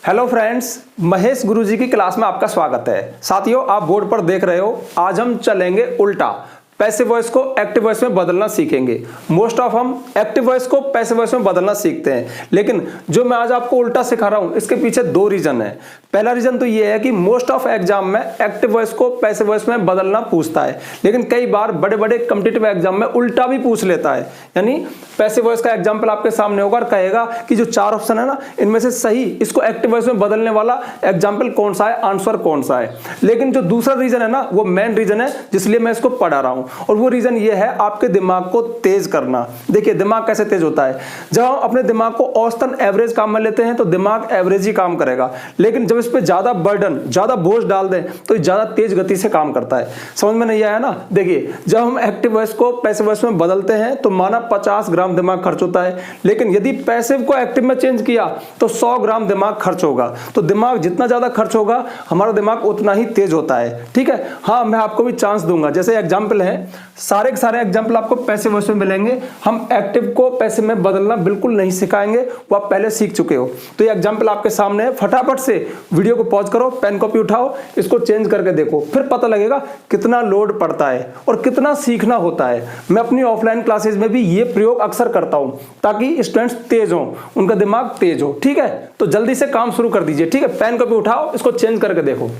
Hello friends, Mahesh गुरुजी की class में आपका स्वागत है। साथियों, आप बोर्ड पर देख रहे हो, आज हम चलेंगे उल्टा। पैसिव वॉइस को एक्टिव वॉइस में बदलना सीखेंगे। मोस्ट ऑफ हम एक्टिव वॉइस को पैसिव वॉइस में बदलना सीखते हैं, लेकिन जो मैं आज आपको उल्टा सिखा रहा हूं इसके पीछे दो रीजन है। पहला रीजन तो ये है कि मोस्ट ऑफ एग्जाम में एक्टिव वॉइस को पैसिव वॉइस में बदलना पूछता है, लेकिन कई बार बड़े बड़े कॉम्पिटिटिव एग्जाम में उल्टा भी पूछ लेता है। यानी पैसिव वॉइस का एग्जाम्पल आपके सामने होगा और कहेगा कि जो चार ऑप्शन है ना, इनमें से सही इसको एक्टिव वॉइस में बदलने वाला एग्जाम्पल कौन सा है, आंसर कौन सा है। लेकिन जो दूसरा रीजन है ना, वो मेन रीजन है जिसलिए मैं इसको पढ़ा रहा हूं, और वो रीजन ये है आपके दिमाग को तेज करना। देखिए, दिमाग कैसे तेज होता है। जब हम अपने दिमाग को औसतन एवरेज काम में लेते हैं तो दिमाग एवरेज ही काम करेगा, लेकिन जब इस पे ज्यादा बर्डन, ज्यादा बोझ डाल दें तो ज्यादा तेज गति से काम करता है। समझ में नहीं आया ना? देखिए, जब हम एक्टिव वॉइस को पैसिव वॉइस में बदलते हैं तो माना 50 ग्राम दिमाग खर्च होता है, लेकिन यदि पैसिव को एक्टिव में चेंज किया तो 100 ग्राम दिमाग खर्च होगा। तो दिमाग जितना ज्यादा खर्च होगा, हमारा दिमाग उतना ही तेज होता है। ठीक है? हाँ, मैं आपको भी चांस दूंगा। जैसे एग्जाम्पल है, सारे के सारे एग्जाम्पल आपको पैसिव वॉइस में मिलेंगे। हम एक्टिव को पैसिव में बदलना बिल्कुल नहीं सिखाएंगे, वो आप पहले सीख चुके हो। तो ये एग्जाम्पल आपके सामने है, फटाफट से वीडियो को पॉज करो, पेन कॉपी उठाओ, इसको चेंज करके देखो, फिर पता लगेगा कितना लोड पड़ता है और कितना सीखना होता है। मैं अपनी ऑफलाइन क्लासेस में भी ये प्रयोग अक्सर करता हूं ताकि स्टूडेंट्स तेज हो, उनका दिमाग तेज हो। ठीक है? तो जल्दी से काम शुरू कर दीजिए। ठीक है? पेन कॉपी उठाओ, इसको चेंज करके देखो।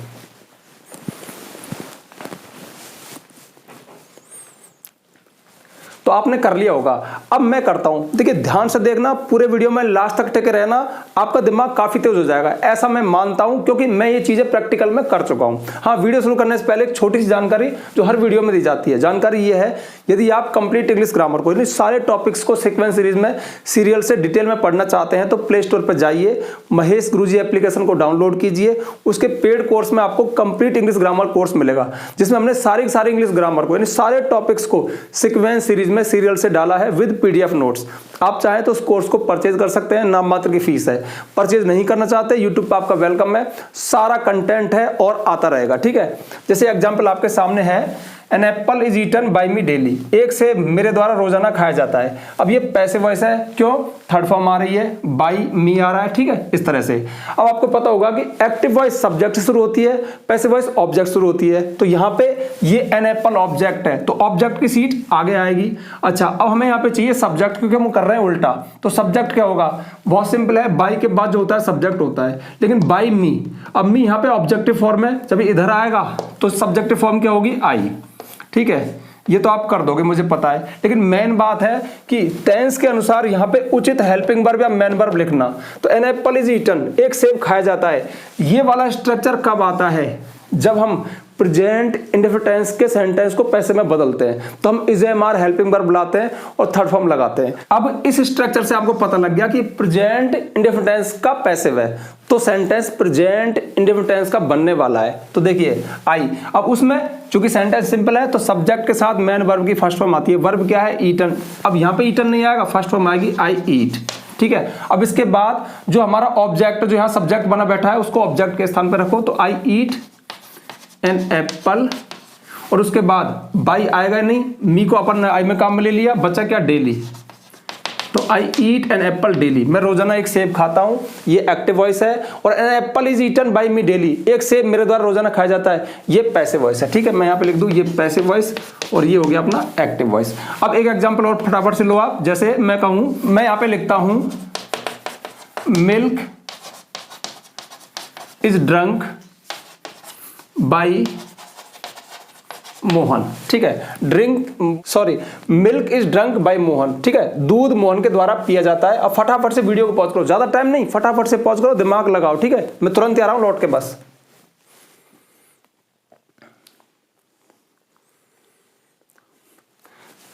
तो आपने कर लिया होगा। अब मैं करता हूं। देखिए, ध्यान से देखना, पूरे वीडियो में लास्ट तक टिके रहना, आपका दिमाग काफी तेज हो जाएगा, ऐसा मैं मानता हूं, क्योंकि मैं ये चीजें प्रैक्टिकल में कर चुका हूं। हाँ, वीडियो शुरू करने से पहले एक छोटी सी जानकारी जो हर वीडियो में दी जाती है। जानकारी ये है, यदि आप कंप्लीट इंग्लिश ग्रामर को, सारे टॉपिक्स को सीक्वेंस सीरीज में सीरियल से डिटेल में पढ़ना चाहते हैं तो प्ले स्टोर पर जाइए, महेश गुरुजी एप्लीकेशन को डाउनलोड कीजिए। उसके पेड कोर्स में आपको कंप्लीट इंग्लिश ग्रामर कोर्स मिलेगा, जिसमें हमने सारे इंग्लिश ग्रामर को, यानी सारे टॉपिक्स को सीक्वेंस सीरीज सीरियल से डाला है विद पीडीएफ नोट्स। आप चाहें तो उस कोर्स को परचेज कर सकते हैं, नाम मात्र की फीस है। परचेज नहीं करना चाहते, यूट्यूब पर आपका वेलकम है, सारा कंटेंट है और आता रहेगा। ठीक है? जैसे एग्जांपल आपके सामने है, an apple is eaten by me daily. एक सेब मेरे द्वारा रोजाना खाया जाता है। अब ये पैसिव वॉइस है, क्यों? थर्ड फॉर्म आ रही है, बाई मी आ रहा है। ठीक है? इस तरह से अब आपको पता होगा कि एक्टिव वॉइस सब्जेक्ट से शुरू होती है, पैसिव वॉइस ऑब्जेक्ट शुरू होती है। तो यहाँ पे ये एन एप्पल ऑब्जेक्ट है, तो ऑब्जेक्ट की सीट आगे आएगी। अच्छा, अब हमें यहाँ पे चाहिए सब्जेक्ट, क्योंकि हम कर रहे हैं उल्टा। तो सब्जेक्ट क्या होगा? बहुत सिंपल है, बाई के बाद जो होता है सब्जेक्ट होता है, लेकिन बाई मी। अब मी यहाँ पे ऑब्जेक्टिव फॉर्म है, जब इधर आएगा तो सब्जेक्टिव फॉर्म क्या होगी? आई। ठीक है? ये तो आप कर दोगे, मुझे पता है, लेकिन मेन बात है कि टेंस के अनुसार यहाँ पे उचित हेल्पिंग वर्ब या मेन वर्ब लिखना। तो एन एप्पल इज ईटन, एक सेब खाया जाता है। ये वाला स्ट्रक्चर कब आता है? जब हम प्रेजेंट इंडेफिनिट टेंस के सेंटेंस को पैसिव में बदलते हैं, तो हम is am are helping verb लाते हैं और थर्ड फॉर्म लगाते हैं। अब इस स्ट्रक्चर से आपको पता लग गया कि प्रेजेंट इंडेफिनिट टेंस का पैसिव है, तो सेंटेंस प्रेजेंट इंडेफिनिट टेंस का बनने वाला है। तो देखिए, आई। अब उसमें चूंकि सेंटेंस सिंपल है तो सब्जेक्ट के साथ मेन वर्ब की फर्स्ट फॉर्म आती है। वर्ब क्या है? ईटन। अब यहाँ पे ईटन नहीं आएगा, फर्स्ट फॉर्म आएगी आई ईट। ठीक है? अब इसके बाद जो हमारा ऑब्जेक्ट, जो यहाँ सब्जेक्ट बना बैठा है, उसको ऑब्जेक्ट के स्थान पर रखो। तो आई ईट एन एप्पल, और उसके बाद बाई आएगा नहीं, मी को अपन आई में काम में ले लिया, बचा क्या? डेली। तो आई ईट एन एप्पल डेली, मैं रोजाना एक सेब खाता हूं, ये एक्टिव वॉइस है। और an apple is eaten by me daily, एक सेब मेरे द्वारा रोजाना खाया जाता है, ये पैसिव वॉइस है। ठीक है? मैं यहाँ पे लिख दूं ये पैसिव वॉइस, और ये हो गया अपना एक्टिव वॉइस। अब एक एग्जाम्पल और फटाफट से लो आप। जैसे मैं कहूं, मैं यहाँ पे लिखता हूं milk is drunk by Mohan. ठीक है? Milk is drunk by Mohan. ठीक है? दूध मोहन के द्वारा पिया जाता है। अब फटाफट से वीडियो को पॉज करो, ज्यादा टाइम नहीं, फटाफट से पॉज करो, दिमाग लगाओ। ठीक है? मैं तुरंत आ रहा हूं लौट के, बस।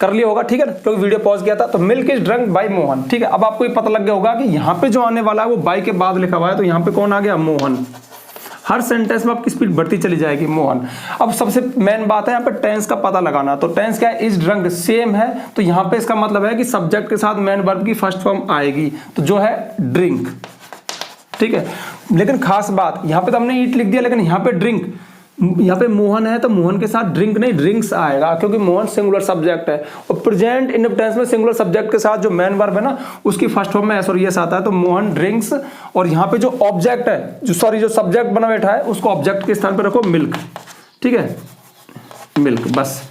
कर लिया होगा। ठीक है? क्योंकि वीडियो पॉज किया था। तो milk is drunk by Mohan. ठीक है? अब आपको ये पता लग गया होगा कि यहां पे जो आने वाला है वो बाय के बाद लिखा हुआ है, तो यहां पे कौन आ गया? मोहन। हर सेंटेंस में आपकी स्पीड बढ़ती चली जाएगी, मोहन। अब सबसे मेन बात है यहाँ पे टेंस का पता लगाना। तो टेंस क्या है? इज ड्रंक, सेम है, तो यहाँ पे इसका मतलब है कि सब्जेक्ट के साथ मेन वर्ब की फर्स्ट फॉर्म आएगी, तो जो है ड्रिंक। ठीक है? लेकिन खास बात, यहाँ पे तो हमने ईट लिख दिया, लेकिन यहाँ पे ड्रिंक, यहाँ पे मोहन है तो मोहन के साथ ड्रिंक नहीं ड्रिंक्स आएगा, क्योंकि मोहन सिंगुलर सब्जेक्ट है। और प्रेजेंट इंडेफिनिट टेंस में सिंगुलर सब्जेक्ट के साथ जो मेन वर्ब है ना उसकी फर्स्ट फॉर्म में एस और यस आता है, तो मोहन ड्रिंक्स। और यहाँ पे जो ऑब्जेक्ट है जो सब्जेक्ट बना बैठा है उसको ऑब्जेक्ट के स्थान पर रखो मिल्क, ठीक है, मिल्क, बस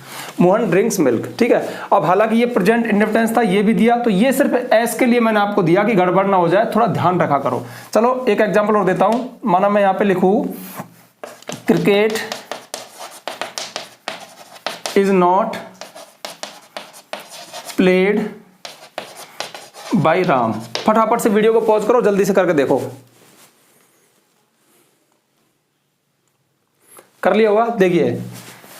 मोहन ड्रिंक्स मिल्क, ठीक है। अब हालांकि ये प्रेजेंट इंडेफिनिट टेंस था, ये भी दिया, तो ये सिर्फ एस के लिए मैंने आपको दिया कि गड़बड़ ना हो जाए, थोड़ा ध्यान रखा करो। चलो एक एग्जांपल और देता हूं, माना मैं यहाँ पे लिखूं cricket is not played by Ram. फटाफट से वीडियो को पॉज करो, जल्दी से करके देखो, कर लिया होगा। देखिए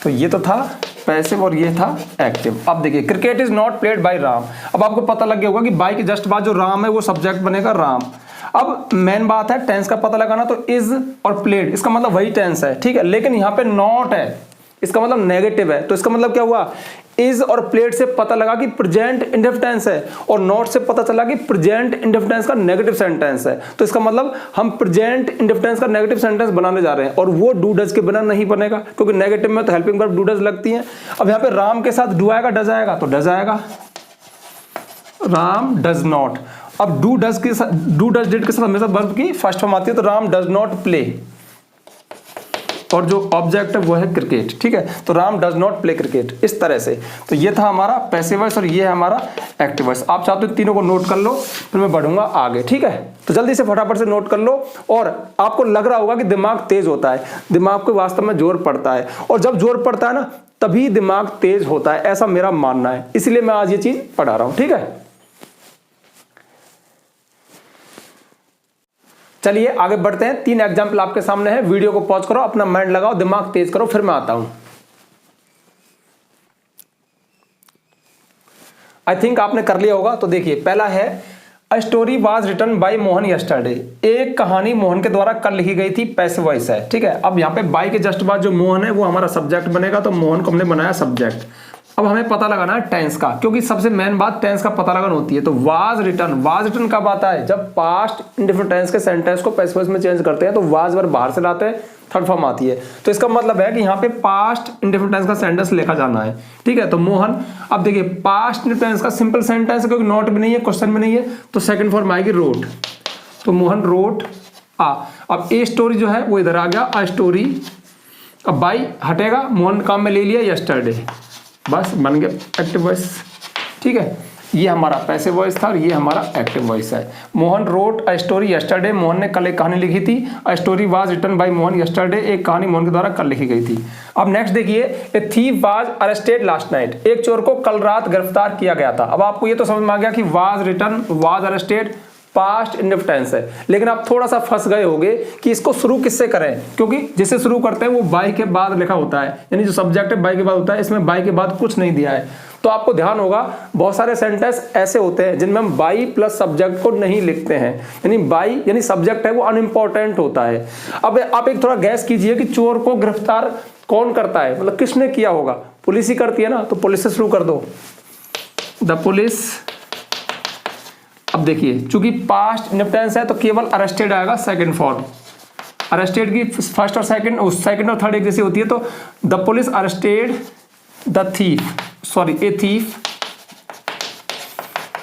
तो ये तो था पैसिव और ये था एक्टिव। अब देखिए cricket is not played by Ram. अब आपको पता लग गया होगा कि बाय के जस्ट बाद जो राम है वो सब्जेक्ट बनेगा राम। अब मेन बात है टेंस का पता लगाना, तो इज और प्लेड इसका मतलब वही टेंस है, ठीक है, लेकिन यहाँ पे नॉट है, इसका मतलब नेगेटिव है। तो इसका मतलब क्या हुआ, इज और प्लेड से पता लगा कि प्रेजेंट इंडेफिनिट टेंस है, और नॉट से पता चला कि प्रेजेंट इंडेफिनिट टेंस का नेगेटिव सेंटेंस है। तो इसका मतलब हम प्रेजेंट इंडेफिनिट टेंस का नेगेटिव सेंटेंस बनाने जा रहे हैं, और वो डू डज के बिना नहीं बनेगा, क्योंकि नेगेटिव में तो हेल्पिंग वर्ब डू डज लगती है। अब यहाँ पे राम के साथ डू आएगा डज आएगा, तो डज आएगा, राम डज नॉट। अब डू डज डिड के साथ हमेशा वर्ब की फर्स्ट फॉर्म आती है, तो राम डज नॉट प्ले, और जो ऑब्जेक्ट है वो है क्रिकेट, ठीक है, तो Ram does not play cricket, इस तरह से। तो ये था हमारा पैसिव वॉइस और ये है हमारा एक्टिव वॉइस। आप चाहते हो तीनों को नोट कर लो, फिर मैं बढ़ूंगा आगे, ठीक है। तो जल्दी से फटाफट से नोट कर लो। और आपको लग रहा होगा कि दिमाग तेज होता है, दिमाग को वास्तव में जोर पड़ता है, और जब जोर पड़ता है ना तभी दिमाग तेज होता है, ऐसा मेरा मानना है, इसलिए मैं आज ये चीज पढ़ा रहा हूं, ठीक है। चलिए आगे बढ़ते हैं। 3 एग्जाम्पल आपके सामने है, वीडियो को पॉज करो, अपना माइंड लगाओ, दिमाग तेज करो, फिर मैं आता हूं। आई थिंक आपने कर लिया होगा। तो देखिए पहला है a story was written by Mohan yesterday. एक कहानी मोहन के द्वारा कल लिखी गई थी, पैसिव वॉइस है, ठीक है। अब यहाँ पे बाय के जस्ट बाद जो मोहन है वो हमारा सब्जेक्ट बनेगा, तो मोहन को हमने बनाया सब्जेक्ट। अब हमें पता लगाना है टेंस का, क्योंकि सबसे मेन बात टेंस का पता लगाना होती है। तो वाज रिटन कब आता है, जब पास्ट इंडेफिनिट टेंस के सेंटेंस को पैसिव वॉइस में चेंज करते हैं, तो वाज वर्ब बाहर से लाते हैं, थर्ड फॉर्म आती है। तो इसका मतलब है कि यहाँ पे पास्ट इंडेफिनिट टेंस का सेंटेंस लिखा जाना है, ठीक है। तो मोहन, अब देखिए पास्ट इंडेफिनिट टेंस का सिंपल सेंटेंस है, क्योंकि नॉट भी नहीं है, क्वेश्चन भी नहीं है, तो सेकंड फॉर्म आएगी रोट। तो मोहन रोट आ। अब ए स्टोरी जो है वो इधर आ गया, आ स्टोरी। अब बाई हटेगा, मोहन काम में ले लिया यस्टरडे, बस बन गया एक्टिव वॉइस, ठीक है। ये हमारा पैसिव वॉइस था और ये हमारा एक्टिव वॉइस है। Mohan wrote a story yesterday, Mohan ने कल एक कहानी लिखी थी। A story was written by Mohan yesterday, एक कहानी मोहन के द्वारा कल लिखी गई थी। अब नेक्स्ट देखिए, a thief was arrested last night, एक चोर को कल रात गिरफ्तार किया गया था। अब आपको ये तो समझ में आ गया कि was written, was arrested past indefinite tense है, लेकिन आप थोड़ा सा फंस गए होंगे कि इसको शुरू किससे करें, क्योंकि जिसे शुरू करते हैं वो बाय के बाद लिखा होता है, यानी जो सब्जेक्ट है बाय के बाद होता है, इसमें बाय के बाद कुछ नहीं दिया है। तो आपको ध्यान होगा बहुत सारे सेंटेंस ऐसे होते हैं जिनमें हम बाय प्लस सब्जेक्ट को नहीं लिखते हैं, यानी बाय यानी सब्जेक्ट है वो अनइम्पोर्टेंट होता है। अब आप एक थोड़ा गैस कीजिए कि चोर को गिरफ्तार कौन करता है, मतलब किसने किया होगा, पुलिस ही करती है ना, तो पुलिस से शुरू कर दो, द पुलिस। अब देखिए चूंकि पास्ट इंडेफिनिट टेंस है तो केवल अरेस्टेड आएगा सेकंड फॉर्म। अरेस्टेड की फर्स्ट और सेकंड और थर्ड एक जैसी होती है, तो the police arrested the thief, sorry a thief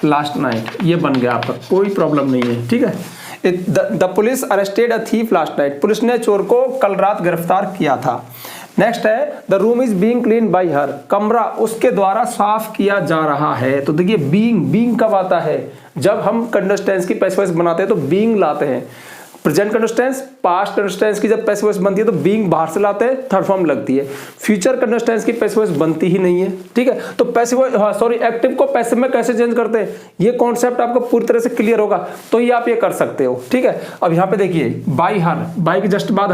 last night, ये बन गया आपका, कोई प्रॉब्लम नहीं है, ठीक है। The police arrested a thief last night, police ने चोर को कल रात गिरफ्तार किया था। नेक्स्ट है the room is being clean bye हर, कमरा उसके द्वारा साफ किया जा रहा है। तो देखिए बीइंग कब आता है, जब हम कंटीन्यूअस टेंस की पैसिव वॉइस बनाते हैं तो बीइंग लाते हैं। Present continuous tense, past continuous tense की जब पैसिव वॉइस बनती है तो बीइंग बाहर से लाते हैं, थर्ड फॉर्म लगती है। फ्यूचर कंटीन्यूअस टेंस की पैसिव वॉइस बनती ही नहीं है, ठीक है। तो पैसिव एक्टिव को पैसिव में कैसे चेंज करते हैं, ये कॉन्सेप्ट आपको पूरी तरह से क्लियर होगा, तो ये आप ये कर सकते हो, ठीक है। अब यहाँ पे देखिए बाय हर, बाय के जस्ट बाद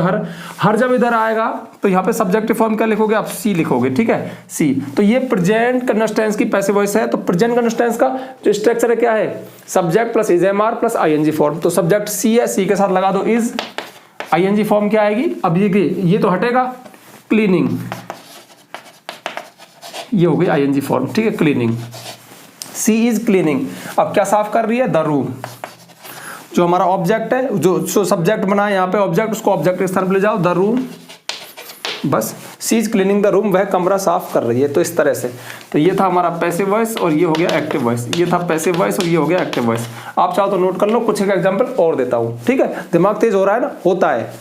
हर जब इधर आएगा तो यहाँ पे सब्जेक्टिव फॉर्म क्या लिखोगे आप, सी लिखोगे, ठीक है, सी। तो ये प्रेजेंट कंटीन्यूअस टेंस की पैसिव वॉइस है। तो प्रेजेंट कंटीन्यूअस टेंस का जो स्ट्रक्चर है क्या है, subject plus is am are plus ING form. तो सब्जेक्ट सी है, सी के साथ लगा दो इज, आईएनजी फॉर्म क्या आएगी, अब ये तो हटेगा, क्लीनिंग, ये हो गई आईएनजी फॉर्म, ठीक है, क्लीनिंग, सी इज क्लीनिंग। अब क्या साफ कर रही है, द रूम। जो हमारा ऑब्जेक्ट है, जो सब्जेक्ट बना है यहाँ पे ऑब्जेक्ट, उसको ऑब्जेक्ट के स्थान पर ले जाओ, द रूम बस she is cleaning the room, वह कमरा साफ कर रही है। तो इस तरह से, तो ये था हमारा पैसिव वॉइस और ये हो गया एक्टिव वॉइस, ये था पैसिव वॉइस और ये हो गया एक्टिव वॉइस। आप चाहो तो नोट कर लो, कुछ एक एग्जांपल और देता हूं, ठीक है। दिमाग तेज हो रहा है ना, होता है।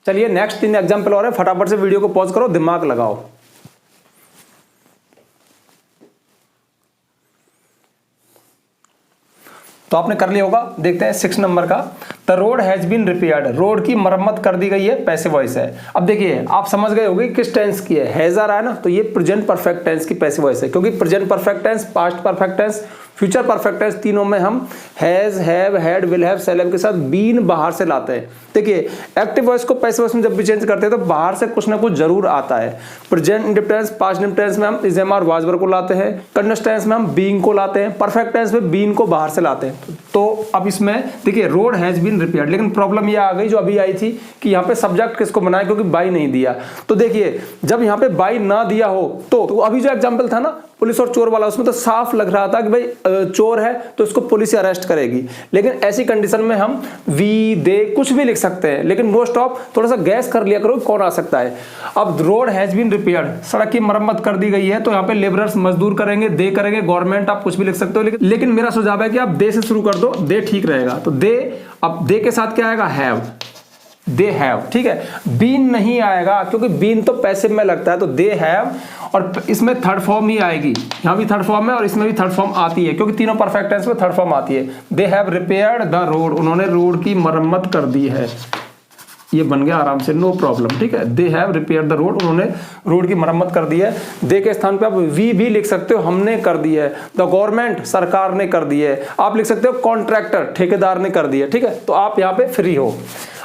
चलिए नेक्स्ट 3 एग्जांपल और है, फटाफट से वीडियो को पॉज करो, दिमाग लगाओ। तो आपने कर लिया होगा, देखते हैं 6 नंबर का। The road has been repaired, road की मरम्मत कर दी गई है, पैसिव वॉइस है। अब देखिए आप समझ गए होंगे किस टेंस की है, हैज आ रहा है ना, तो ये प्रेजेंट परफेक्ट टेंस की पैसिव वॉइस है, क्योंकि present perfect tense, past perfect tense, future perfect tense, तीनों में हम has, have, had, will have, shall have के साथ बीन बाहर से लाते हैं। देखिए एक्टिव वॉइस को पैसिव वॉइस में जब भी चेंज करते हैं तो बाहर से कुछ ना कुछ जरूर आता है। Present indefinite tense, past indefinite tense में हम is, am, are, was, were को लाते हैं। कंटीन्यूअस टेंस में हम बीइंग को लाते हैं। परफेक्ट टेंस में बीन को बाहर से लाते हैं। तो अब इसमें देखिए रोड हैज बीन रिपेयर्ड, लेकिन प्रॉब्लम ये आ गई जो अभी आई थी कि यहाँ पे सब्जेक्ट किसको बनाए, क्योंकि बाई नहीं दिया। तो देखिए जब यहाँ पे बाई ना दिया हो तो अभी जो एग्जाम्पल था ना पुलिस और चोर वाला, उसमें तो साफ लग रहा था कि भाई चोर है तो इसको पुलिस अरेस्ट करेगी। लेकिन ऐसी कंडीशन में हम वी, दे कुछ भी लिख सकते हैं, लेकिन मोस्ट ऑफ थोड़ा सा गैस कर लिया करो कौन आ सकता है। अब रोड हैज बीन रिपेयर्ड, सड़क की मरम्मत कर दी गई है, तो यहाँ पे लेबरर्स मजदूर करेंगे, दे करेंगे, गवर्नमेंट, आप कुछ भी लिख सकते हो। लेकिन मेरा सुझाव है कि आप दे से शुरू कर दो, दे ठीक रहेगा। तो दे, अब दे के साथ क्या आएगा, हैव, दे हैव, ठीक है। बीन नहीं आएगा क्योंकि बीन तो पैसिव में लगता है, तो दे हैव, और इसमें थर्ड फॉर्म ही आएगी, यहां भी थर्ड फॉर्म है और इसमें भी थर्ड फॉर्म आती है, क्योंकि तीनों परफेक्ट टेंस में थर्ड फॉर्म आती है। They have repaired the road, उन्होंने रोड की मरम्मत कर दी है, ये बन गया आराम से, नो प्रॉब्लम, ठीक है। They have repaired the road, उन्होंने रोड की मरम्मत कर दी है। दे के स्थान पे आप वी भी लिख सकते हो, हमने कर दी है। द गवर्नमेंट, सरकार ने कर दी है। आप लिख सकते हो कॉन्ट्रैक्टर, ठेकेदार ने कर दी है, ठीक है। तो आप यहाँ पे फ्री हो।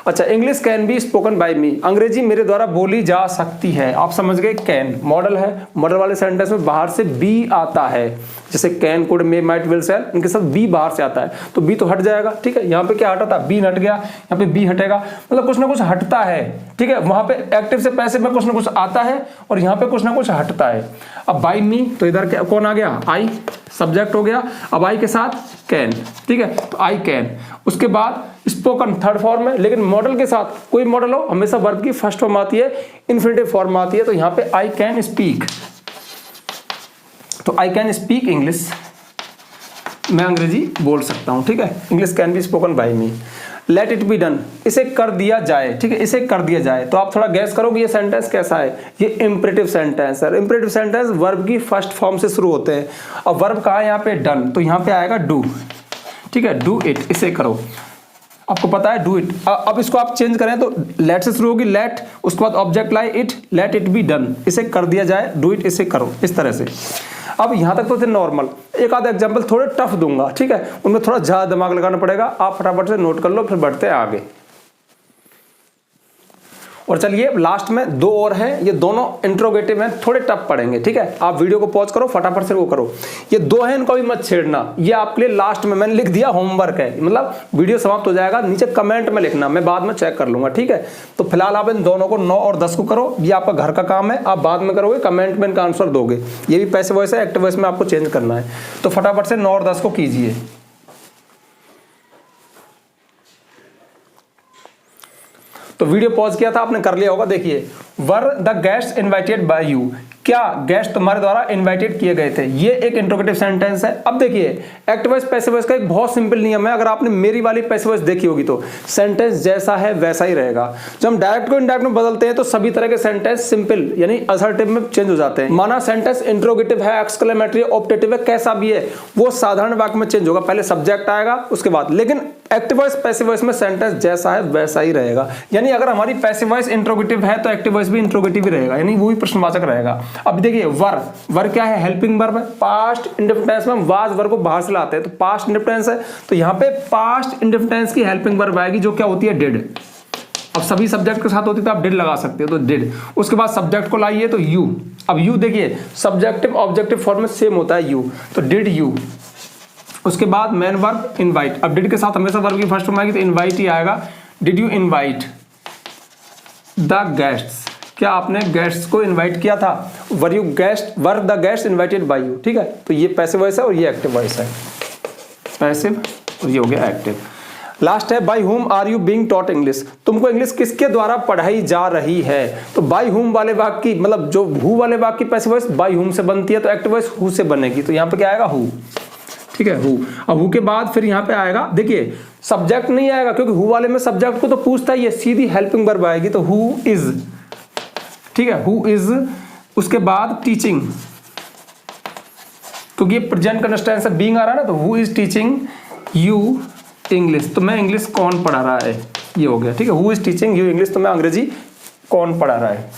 अच्छा, English can be spoken by me, अंग्रेजी मेरे द्वारा बोली जा सकती है। आप समझ गए, कैन मॉडल है, मॉडल वाले सेंटेंस में बाहर से बी आता है, जैसे can, could, may, might, will, shall, इनके साथ बी बाहर से आता है, तो बी तो हट जाएगा, ठीक है। यहाँ पे क्या हटा था, बी हट गया, यहाँ पे बी हटेगा, मतलब कुछ ना कुछ हटता है, ठीक है। वहां पे एक्टिव से पैसिव में कुछ ना कुछ आता है और यहाँ पे कुछ ना कुछ हटता है। अब बाय मी, तो इधर क्या कौन आ गया, आई, सब्जेक्ट हो गया। अब आई के साथ कैन, ठीक है, तो आई कैन। उसके बाद स्पोकन थर्ड फॉर्म है, लेकिन मॉडल के साथ कोई मॉडल हो हमेशा वर्ब की फर्स्ट फॉर्म आती है, इन्फिनिटिव फॉर्म आती है। तो यहाँ पे आई कैन स्पीक, तो आई कैन स्पीक इंग्लिश, मैं अंग्रेजी बोल सकता हूं, ठीक है। English can be spoken by me. Let it be done, इसे कर दिया जाए, ठीक है, इसे कर दिया जाए। तो आप थोड़ा गैस करो कि ये सेंटेंस कैसा है, ये इंपरेटिव सेंटेंस है। इंपरेटिव सेंटेंस वर्ब की फर्स्ट फॉर्म से शुरू होते हैं। अब वर्ब कहाँ है यहाँ पे, डन, तो यहाँ पे आएगा डू, ठीक है, डू इट, इसे करो, आपको पता है डू इट। अब इसको आप चेंज करें तो लेट से शुरू होगी, लेट, उसके बाद object lie it, let it be done, इसे कर दिया जाए, डू इट, इसे करो, इस तरह से। अब यहां तक तो थे नॉर्मल, एक आधा एग्जांपल थोड़े टफ दूंगा, ठीक है, उनमें थोड़ा ज्यादा दिमाग लगाना पड़ेगा। आप फटाफट से नोट कर लो, फिर बढ़ते हैं आगे। और चलिए लास्ट में 2 और हैं, ये दोनों इंट्रोगेटिव हैं, थोड़े टफ पड़ेंगे, ठीक है। आप वीडियो को पॉज करो, फटाफट से वो करो। ये 2 हैं, इनको भी मत छेड़ना, ये आपके लिए लास्ट में मैंने लिख दिया होमवर्क है, मतलब वीडियो समाप्त हो जाएगा, नीचे कमेंट में लिखना, मैं बाद में चेक कर लूंगा, ठीक है। तो फिलहाल आप इन दोनों को 9 और 10 को करो, ये आपका घर का काम है, आप बाद में करोगे, कमेंट में इनका आंसर दोगे। ये भी पैसिव वॉइस है, एक्टिव वॉइस में आपको चेंज करना है। तो फटाफट से 9 और 10 को कीजिए। तो वीडियो पॉज किया था आपने, कर लिया होगा। देखिए, were the guest invited bye you, क्या गेस्ट तुम्हारे द्वारा इनवाइटेड किए गए थे, ये एक इंट्रोगेटिव सेंटेंस है। अब देखिए एक्टिव वॉइस पैसिव वॉइस का एक बहुत सिंपल नियम है, अगर आपने मेरी वाली पैसिव वॉइस देखी होगी तो सेंटेंस जैसा है वैसा ही रहेगा। जब हम डायरेक्ट को इनडायरेक्ट में बदलते हैं तो सभी तरह के सेंटेंस सिंपल यानी असर्टिव में चेंज हो जाते हैं। माना सेंटेंस इंट्रोगेटिव है, एक्सक्लेमेटरी, ऑप्टेटिव है, कैसा भी है, वो साधारण वाक्य में चेंज होगा, पहले सब्जेक्ट आएगा उसके बाद। लेकिन एक्टिव वॉइस पैसिव वॉइस में सेंटेंस जैसा है वैसा ही रहेगा, यानी अगर हमारी पैसिव वॉइस इंट्रोगेटिव है तो एक्टिव वॉइस भी इंट्रोगेटिव ही रहेगा, यानी वो भी प्रश्नवाचक रहेगा। अब देखिए वर क्या है, हेल्पिंग वर्ब है। पास्ट इंडेफिनिट टेंस में वाज वर्ब को बाहर से लाते हैं, तो पास्ट इंडेफिनिट टेंस है, तो यहाँ पे पास्ट इंडेफिनिट टेंस की हेल्पिंग वर्ब आएगी जो क्या होती है, डिड। अब सभी सब्जेक्ट के साथ होती है तो आप डिड लगा सकते हो, तो डिड। उसके बाद सब्जेक्ट को लाइए तो यू। अब यू देखिए सब्जेक्टिव ऑब्जेक्टिव फॉर्म में सेम होता है यू, तो डिड यू। उसके बाद मेन वर्ब इनवाइट, अब डिड के साथ हमेशा वर्ब की फर्स्ट फॉर्म आएगी तो इनवाइट ही आएगा। Did you invite the guests, क्या आपने गेस्ट्स को इनवाइट किया था, were you guessed, were the guest invited bye you, ठीक है। तो ये पैसिव वॉइस है और ये एक्टिव वॉइस है, पैसिव और ये हो गया एक्टिव। लास्ट है by whom are you being taught English, तुमको इंग्लिश किसके द्वारा पढ़ाई जा रही है। तो बाय हुम वाले वाक्य की मतलब जो हु वाले वाक्य की पैसिव वॉइस बाय हुम से बनती है, तो एक्टिव वॉइस हु से बनेगी, तो यहाँ पे क्या आएगा हु। ठीक है, हु। अब हु के बाद फिर यहाँ पे आएगा, देखिए सब्जेक्ट नहीं आएगा क्योंकि हु वाले में सब्जेक्ट को तो पूछता ही है, सीधी हेल्पिंग वर्ब आएगी, तो हु इज। ठीक है, हु इज। उसके बाद टीचिंग, क्योंकि ये प्रेजेंट कंटिन्यूअस टेंस है, बीइंग आ रहा है ना, तो who is teaching you English, तो मैं इंग्लिश कौन पढ़ा रहा है, ये हो गया। ठीक है, who is teaching you English, तो मैं अंग्रेजी कौन पढ़ा रहा है,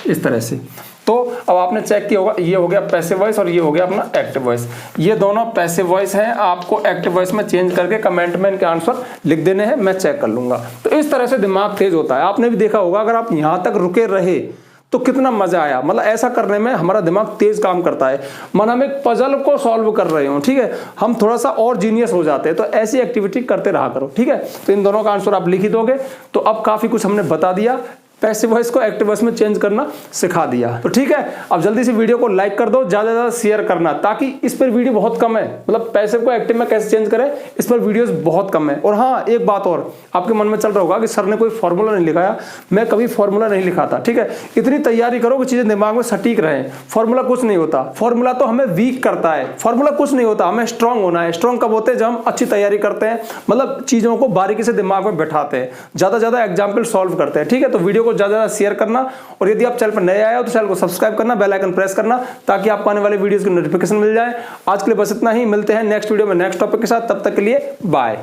इस तरह से। तो अब आपने चेक किया होगा, ये हो गया पैसिव वॉइस और ये हो गया अपना एक्टिव वॉइस। ये दोनों पैसिव वॉइस हैं, आपको एक्टिव वॉइस में चेंज करके कमेंट में इनके आंसर लिख देने हैं, मैं चेक कर लूंगा। तो इस तरह से दिमाग तेज होता है। आपने भी देखा होगा, अगर आप यहां तक रुके रहे तो कितना मजा आया, मतलब ऐसा करने में हमारा दिमाग तेज काम करता है। मन हम एक पजल को सॉल्व कर रहे हो, ठीक है, हम थोड़ा सा और जीनियस हो जाते हैं। तो ऐसी एक्टिविटी करते रहा करो, ठीक है। तो इन दोनों का आंसर आप लिख ही दोगे। तो अब काफी कुछ हमने बता दिया, पैसिव वॉइस को एक्टिव वॉइस में चेंज करना सिखा दिया। तो ठीक है, अब जल्दी से वीडियो को लाइक कर दो, ज्यादा से ज्यादा शेयर करना, ताकि इस पर वीडियो बहुत कम है, मतलब पैसिव को एक्टिव में कैसे चेंज करें, इस पर वीडियोस बहुत कम है। और हाँ, एक बात और आपके मन में चल रहा होगा कि सर ने कोई फॉर्मूला नहीं लिखाया, मैं कभी फॉर्मूला नहीं लिखाता, ठीक है। इतनी तैयारी करो कि चीजें दिमाग में सटीक रहे। फॉर्मूला कुछ नहीं होता, फॉर्मूला तो हमें वीक करता है, फॉर्मूला कुछ नहीं होता, हमें स्ट्रांग होना है। स्ट्रांग कब होते हैं, जब हम अच्छी तैयारी करते हैं, मतलब चीजों को बारीकी से दिमाग में बैठाते हैं, ज्यादा ज्यादा एग्जाम्पल सॉल्व करते हैं, ठीक है। तो वीडियो को ज्यादा ज्यादा शेयर करना, और यदि आप चैनल पर नए आए हो तो चैनल को सब्सक्राइब करना, बेल आइकन प्रेस करना, ताकि आपको आने वाले वीडियोस की नोटिफिकेशन मिल जाए। आज के लिए बस इतना ही, मिलते हैं नेक्स्ट वीडियो में नेक्स्ट टॉपिक के साथ, तब तक के लिए बाय।